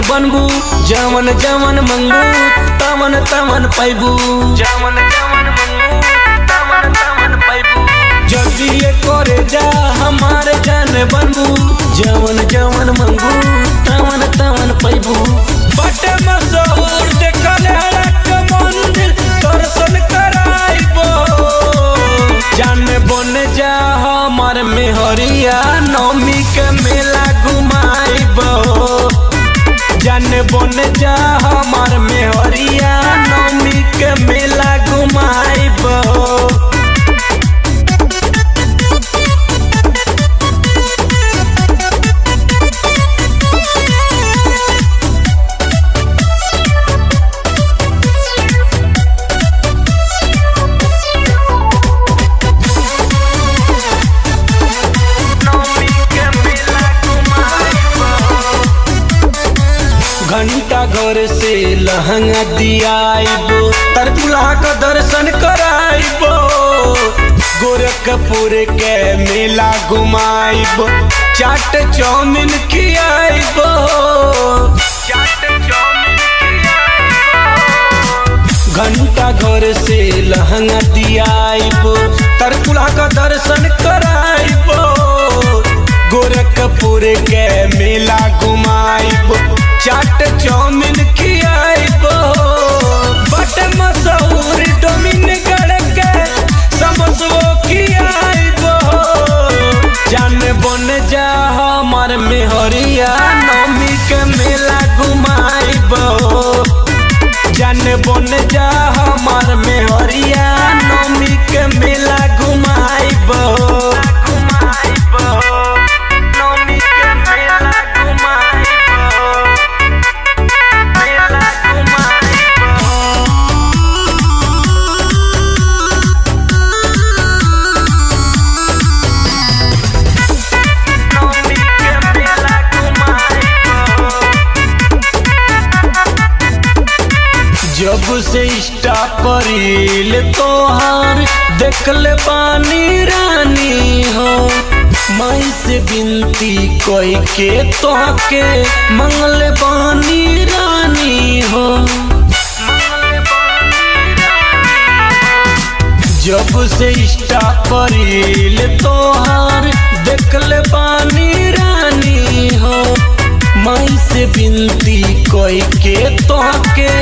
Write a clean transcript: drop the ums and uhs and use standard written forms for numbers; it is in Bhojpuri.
बनबू, जवन जवन मंगू तवन तवन पैबू, जवन जवन मंगू तवन तवन पैबू। जल्दी ये करे जा हमारे जान बनबू, जवन जवन मंगू तवन तवन पैबू। बटे मशहूर देखल हड़क मंदिर दर्शन कराइबो, जान बन जा हमार मेहरिया नौमी के मेला घुमाइबो, जान बन जा हमार मेहरिया नौमी के मेला घुमाइबो। घंटा घर से लहंगा दियाइबो, तरकुला का दर्शन कराइबो, गोरखपुर के मेला घुमाइबो, चाट चाउमीन खियाइबो, चाट चाउमीन खियाइबो। घंटा घर से लहंगा दियाइबो, तरकुला का दर्शन कराइबो, गोरखपुर के मेला घुमाइबो, चाट चाउमीन खियाइबो। बट मशहूर डोमिनगढ़ के समोसो खियाइबो, जान बन जा हमार मेहरिया नौमी के मेला घुमाइबो, जान बन जा हमार मेहरिया नौमी के मेला घुमाइबो। जब से इंस्टा पर रील तोहार देखले बानी रानी हो, माई से विनती कोई के तोहके मंगल बानी रानी हो। जब से इंस्टा पर रील तोहार देखले बानी रानी हो, माई से विनती कोई के तोहके